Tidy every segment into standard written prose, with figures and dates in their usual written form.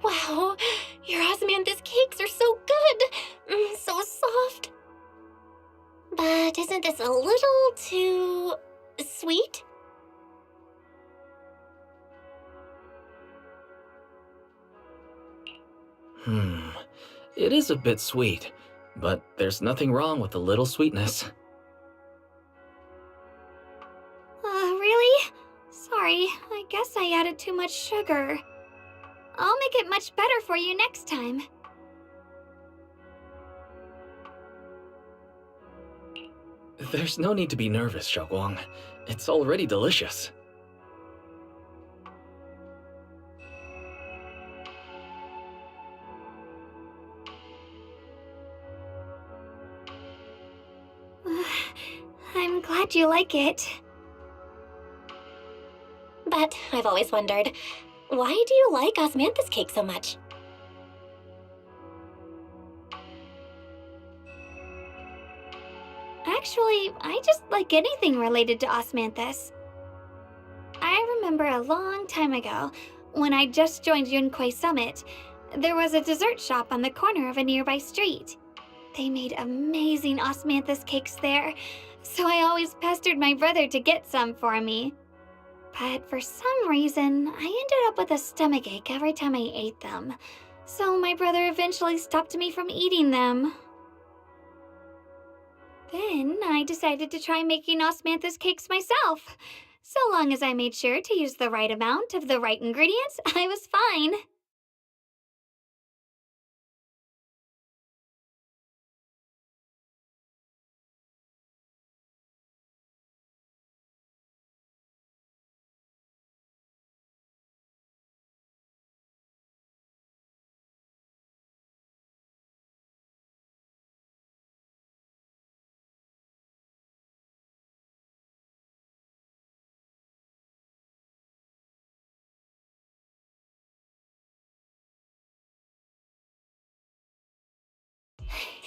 Wow, your osmanthus cakes are so good! So soft. But isn't this a little too sweet? It is a bit sweet, but there's nothing wrong with a little sweetness. Really? Sorry, I guess I added too much sugar. I'll make it much better for you next time. There's no need to be nervous, Xiaoguang. It's already delicious. I'm glad you like it. But I've always wondered, why do you like osmanthus cake so much? Actually, I just like anything related to osmanthus. I remember a long time ago, when I just joined Yunquei Summit, there was a dessert shop on the corner of a nearby street. They made amazing osmanthus cakes there, so I always pestered my brother to get some for me. But for some reason, I ended up with a stomachache every time I ate them, so my brother eventually stopped me from eating them. Then I decided to try making osmanthus cakes myself. So long as I made sure to use the right amount of the right ingredients, I was fine.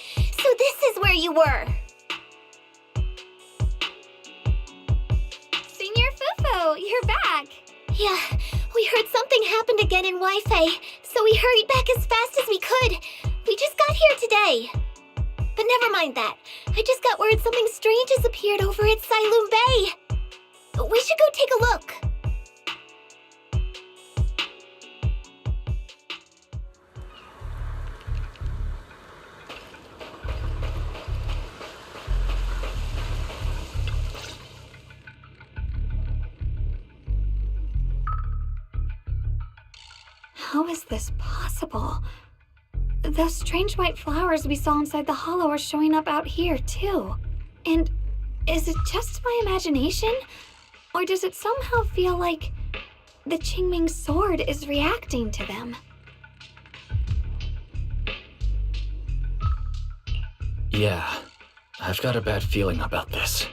So this is where you were! Senior Fufu, you're back! Yeah, we heard something happened again in Wi-Fi, so we hurried back as fast as we could. We just got here today. But never mind that. I just got word something strange has appeared over at Sailoon Bay. We should go take a look. How is this possible? Those strange white flowers we saw inside the hollow are showing up out here, too. And is it just my imagination? Or does it somehow feel like the Qingming sword is reacting to them? Yeah, I've got a bad feeling about this.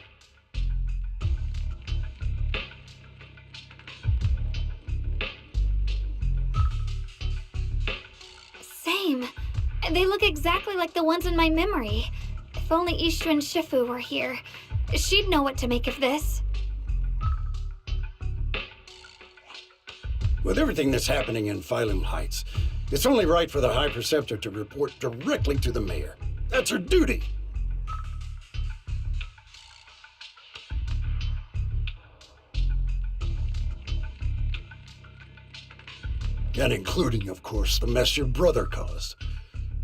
like the ones in my memory. If only Ishu and Shifu were here. She'd know what to make of this. With everything that's happening in Phylum Heights, it's only right for the High Preceptor to report directly to the mayor. That's her duty. And including, of course, the mess your brother caused.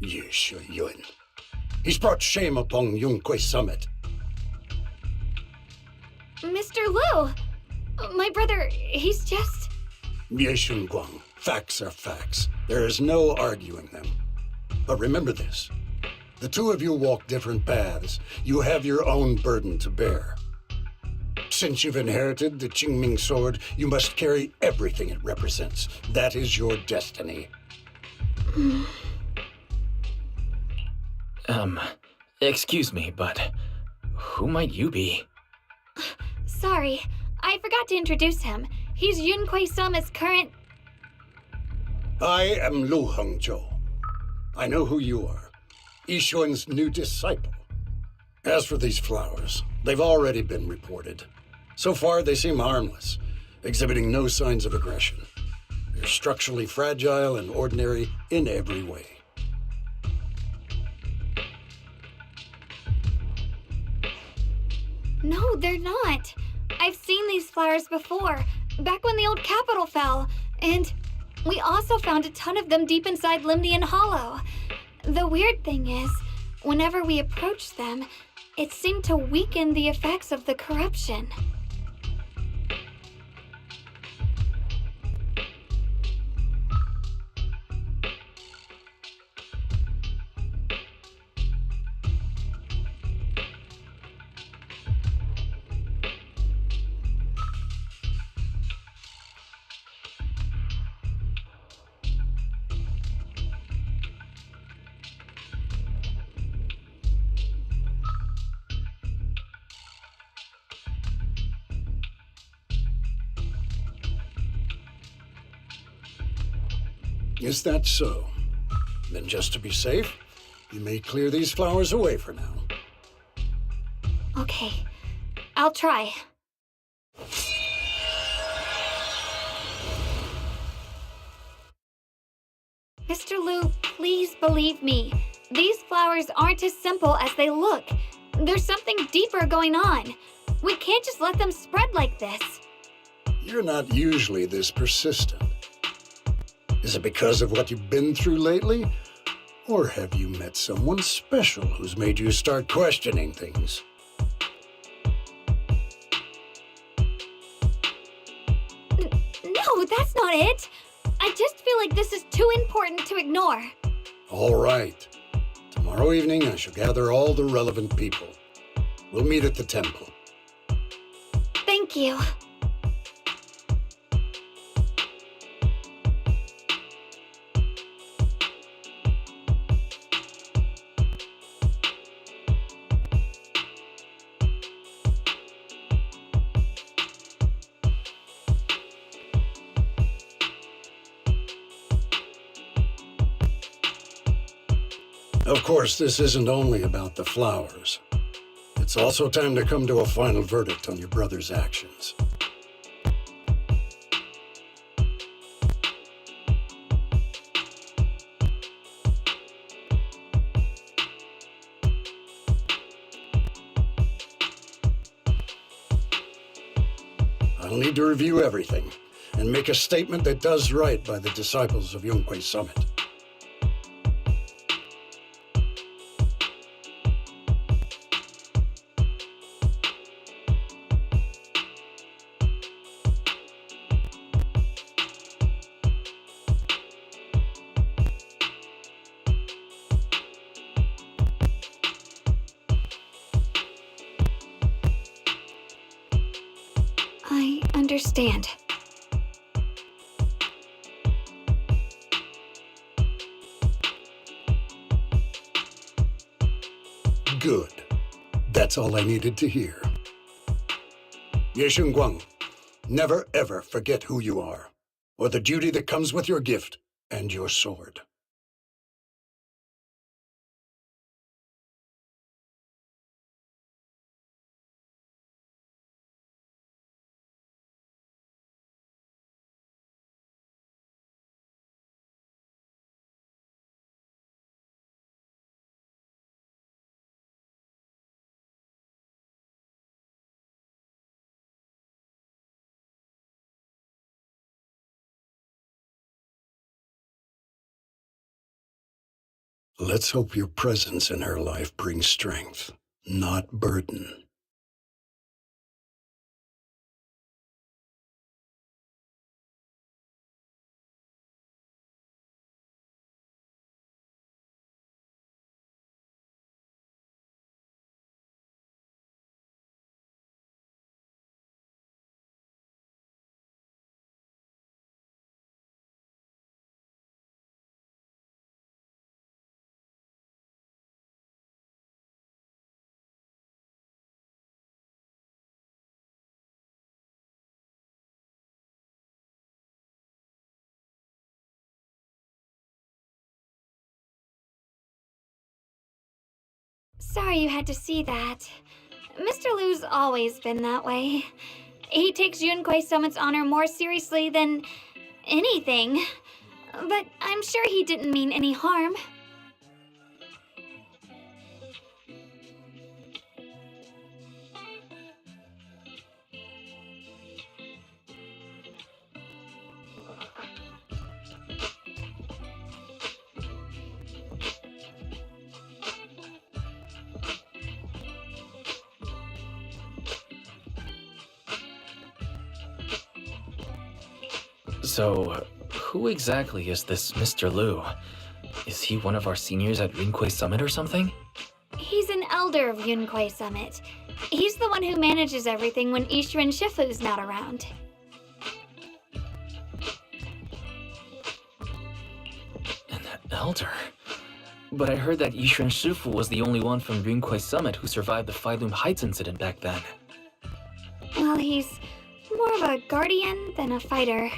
Yeshu Yun. He's brought shame upon Yunquay Summit. Mr. Liu! My brother, he's just... Yeshun Guang, facts are facts. There is no arguing them. But remember this. The two of you walk different paths. You have your own burden to bear. Since you've inherited the Qingming sword, you must carry everything it represents. That is your destiny. Excuse me, but who might you be? Sorry, I forgot to introduce him. He's Yunquay Summit's current... I am Lu Hengzhou. I know who you are. Yixuan's new disciple. As for these flowers, they've already been reported. So far, they seem harmless, exhibiting no signs of aggression. They're structurally fragile and ordinary in every way. No, they're not. I've seen these flowers before, back when the old capital fell, and we also found a ton of them deep inside Limdian Hollow. The weird thing is, whenever we approached them, it seemed to weaken the effects of the corruption. Is that so? Then just to be safe, you may clear these flowers away for now. Okay, I'll try. Mr. Liu, please believe me. These flowers aren't as simple as they look. There's something deeper going on. We can't just let them spread like this. You're not usually this persistent. Is it because of what you've been through lately? Or have you met someone special who's made you start questioning things? No, that's not it. I just feel like this is too important to ignore. All right. Tomorrow evening, I shall gather all the relevant people. We'll meet at the temple. Thank you. Of course, this isn't only about the flowers. It's also time to come to a final verdict on your brother's actions. I'll need to review everything and make a statement that does right by the disciples of Yunquay Summit. I understand. Good. That's all I needed to hear. Yeshun Guang, never ever forget who you are, or the duty that comes with your gift and your sword. Let's hope your presence in her life brings strength, not burden. Sorry you had to see that. Mr. Liu's always been that way. He takes Yunquei Summit's honor more seriously than anything. But I'm sure he didn't mean any harm. So, who exactly is this Mr. Liu? Is he one of our seniors at Yunquei Summit or something? He's an elder of Yunquei Summit. He's the one who manages everything when Ishuan Shifu's not around. An elder? But I heard that Ishuan Shifu was the only one from Yunquei Summit who survived the Phyloom Heights incident back then. Well, he's more of a guardian than a fighter.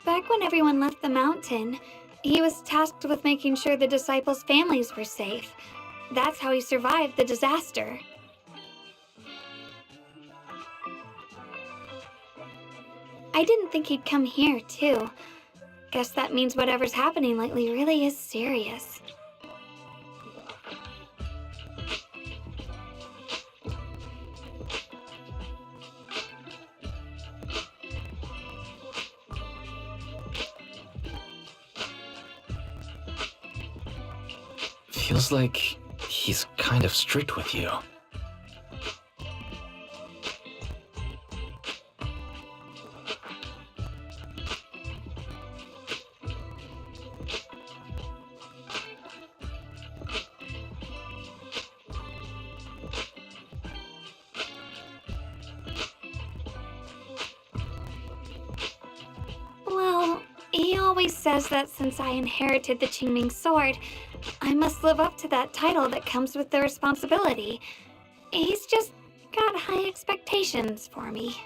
Back when everyone left the mountain, he was tasked with making sure the disciples' families were safe. That's how he survived the disaster. I didn't think he'd come here, too. Guess that means whatever's happening lately really is serious. Feels like he's kind of strict with you. Well, he always says that since I inherited the Qingming sword, I must live up to that title that comes with the responsibility. He's just got high expectations for me.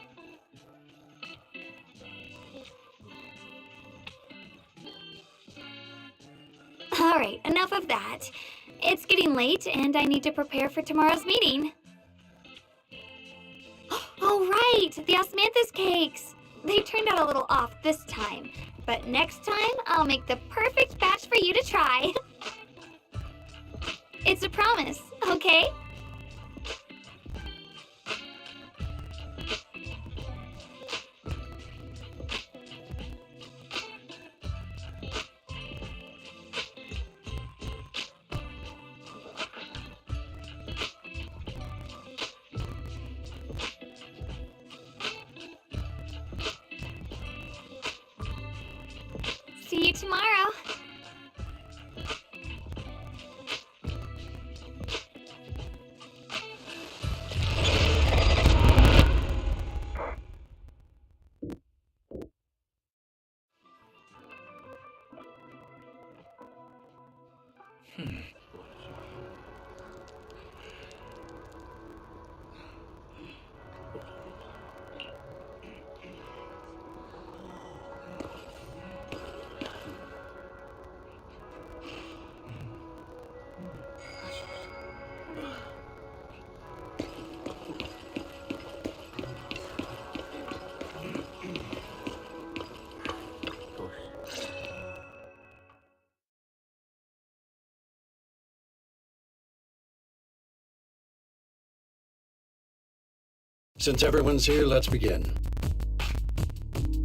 Alright, enough of that. It's getting late and I need to prepare for tomorrow's meeting. Oh right, the osmanthus cakes! They turned out a little off this time, but next time I'll make the perfect batch for you to try. It's a promise, okay? See you tomorrow. Since everyone's here, let's begin.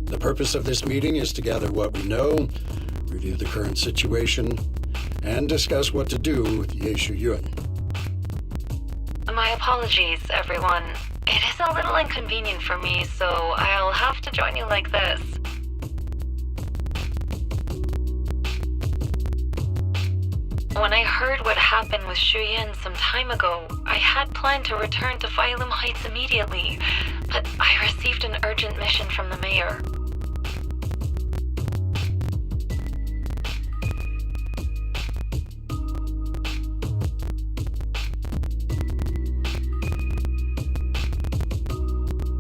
The purpose of this meeting is to gather what we know, review the current situation, and discuss what to do with Ye Shuyun. My apologies, everyone. It is a little inconvenient for me, so I'll have to join you like this. When I heard what happened with Shuyin some time ago, I had planned to return to Phylum Heights immediately, but I received an urgent mission from the mayor.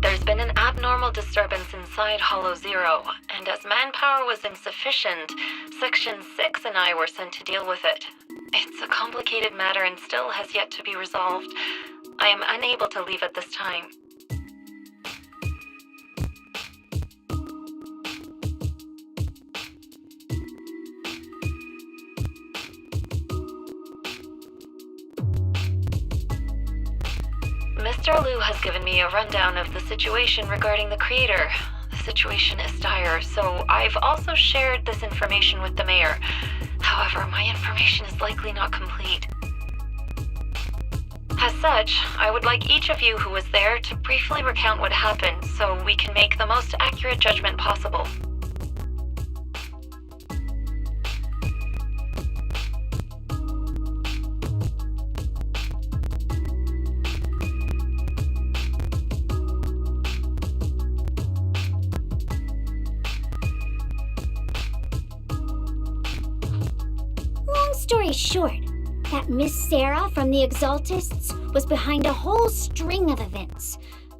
There's been an abnormal disturbance inside Hollow Zero, and as manpower was insufficient, Section 6 and I were sent to deal with it. It's a complicated matter and still has yet to be resolved. I am unable to leave at this time. Mr. Liu has given me a rundown of the situation regarding the crater. The situation is dire, so I've also shared this information with the mayor. However, my information is likely not complete. As such, I would like each of you who was there to briefly recount what happened so we can make the most accurate judgment possible. Story short, that Miss Sarah from the Exaltists was behind a whole string of events.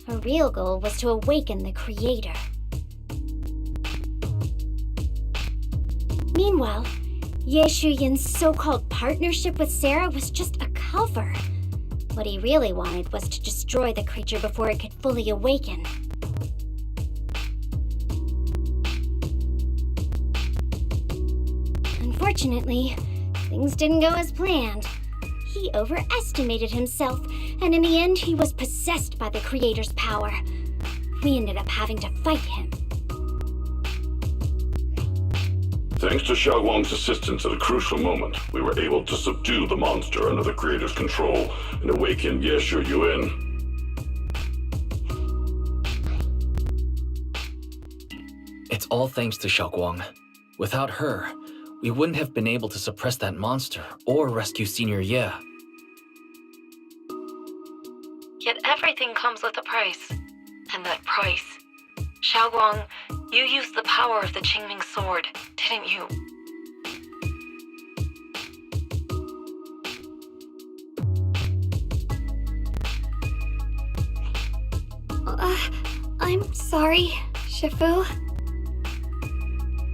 Her real goal was to awaken the Creator. Meanwhile, Ye Shuyin's so-called partnership with Sarah was just a cover. What he really wanted was to destroy the creature before it could fully awaken. Unfortunately, things didn't go as planned. He overestimated himself, and in the end, he was possessed by the Creator's power. We ended up having to fight him. Thanks to Xiaoguang's assistance at a crucial moment, we were able to subdue the monster under the Creator's control and awaken Ye Shuyun. It's all thanks to Xiaoguang. Without her, we wouldn't have been able to suppress that monster or rescue Senior Ye. Yet everything comes with a price. And that price... Xiaoguang, you used the power of the Qingming sword, didn't you? I'm sorry, Shifu.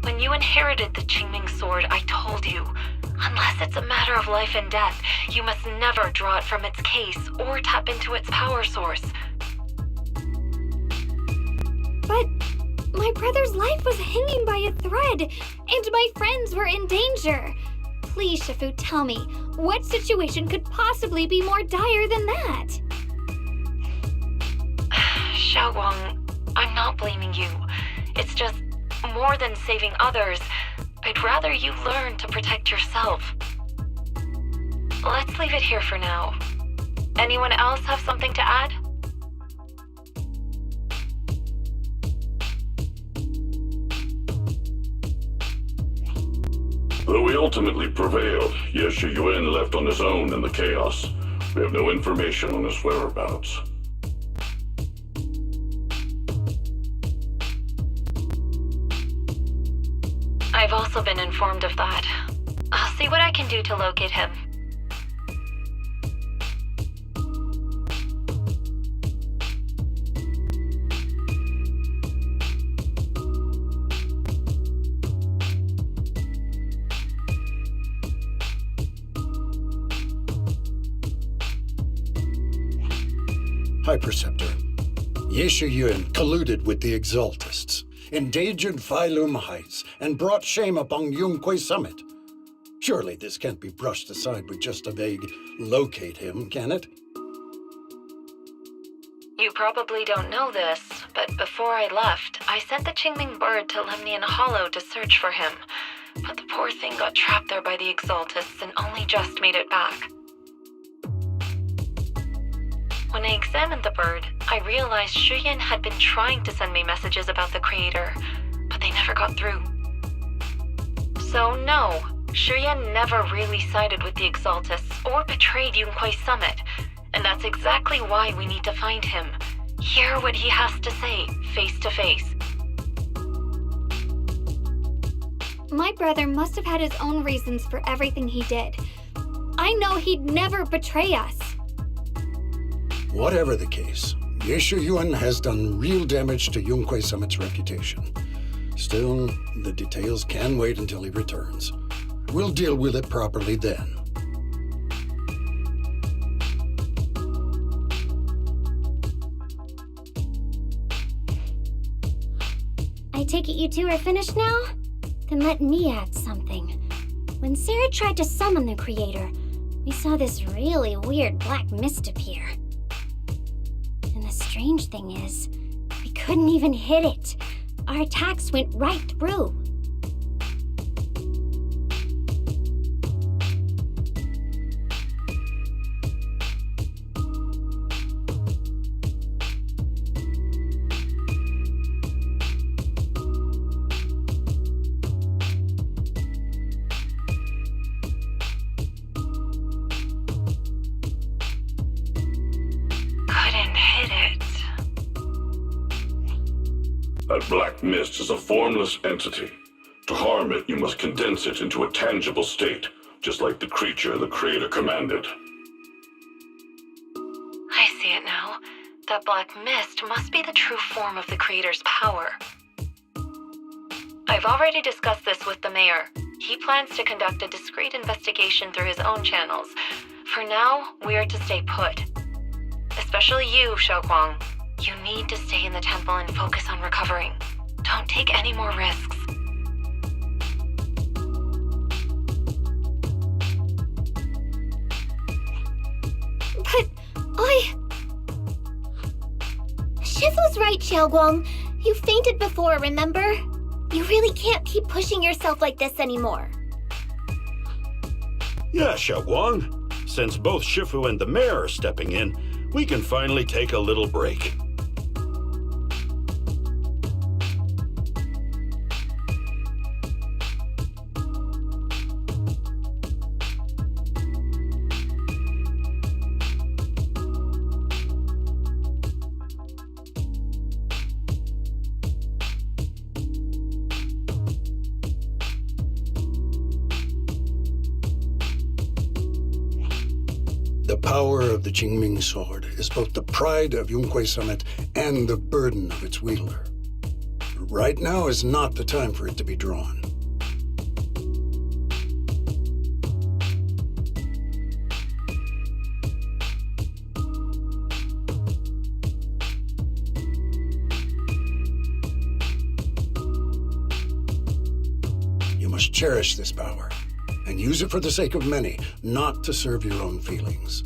When you inherited the Qingming sword, I told you, unless it's a matter of life and death, you must never draw it from its case or tap into its power source. But my brother's life was hanging by a thread, and my friends were in danger. Please, Shifu, tell me, what situation could possibly be more dire than that? Xiaoguang, I'm not blaming you. It's just, more than saving others, I'd rather you learn to protect yourself. Let's leave it here for now. Anyone else have something to add? Though we ultimately prevailed, Ye Shuyun left on his own in the chaos. We have no information on his whereabouts. I've also been informed of that. I'll see what I can do to locate him. High Preceptor, Ye Shuyun colluded with the Exaltists, endangered Phylum Heights, and brought shame upon Yunquay Summit. Surely this can't be brushed aside with just a vague locate him, can it? You probably don't know this, but before I left, I sent the Qingming bird to Lemnian Hollow to search for him. But the poor thing got trapped there by the Exaltists and only just made it back. When I examined the bird, I realized Shuyan had been trying to send me messages about the Creator, but they never got through. So no, Shuyan never really sided with the Exaltists or betrayed Yunquei Summit, and that's exactly why we need to find him. Hear what he has to say, face to face. My brother must have had his own reasons for everything he did. I know he'd never betray us. Whatever the case, Yeshu Yuan has done real damage to Yunquei Summit's reputation. Still, the details can wait until he returns. We'll deal with it properly then. I take it you two are finished now? Then let me add something. When Sarah tried to summon the Creator, we saw this really weird black mist appear. And the strange thing is, we couldn't even hit it. Our attacks went right through. That black mist is a formless entity. To harm it, you must condense it into a tangible state, just like the creature the Creator commanded. I see it now. That black mist must be the true form of the Creator's power. I've already discussed this with the mayor. He plans to conduct a discreet investigation through his own channels. For now, we are to stay put. Especially you, Xiaoguang. You need to stay in the temple and focus on recovering. Don't take any more risks. But Shifu's right, Xiaoguang. You fainted before, remember? You really can't keep pushing yourself like this anymore. Yeah, Xiaoguang. Since both Shifu and the mayor are stepping in, we can finally take a little break. The power of the Qingming sword is both the pride of Yunquei Summit and the burden of its wielder. Right now is not the time for it to be drawn. You must cherish this power and use it for the sake of many, not to serve your own feelings.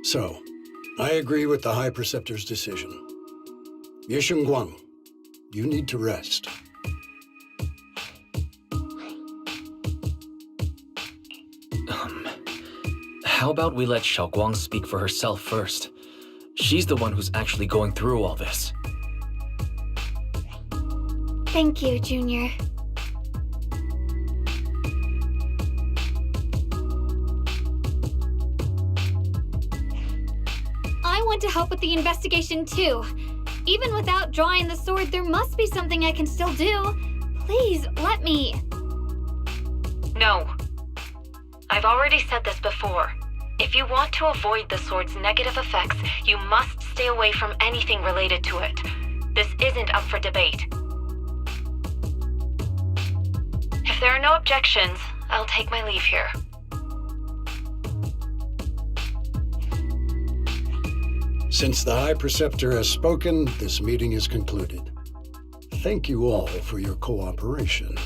So, I agree with the High Preceptor's decision. Yeshun Guang, you need to rest. How about we let Xiaoguang speak for herself first? She's the one who's actually going through all this. thank you, Junior. I want to help with the investigation too. Even without drawing the sword, there must be something I can still do. Please, let me. No. I've already said this before. If you want to avoid the sword's negative effects, you must stay away from anything related to it. This isn't up for debate. If there are no objections, I'll take my leave here. Since the High Preceptor has spoken, this meeting is concluded. Thank you all for your cooperation.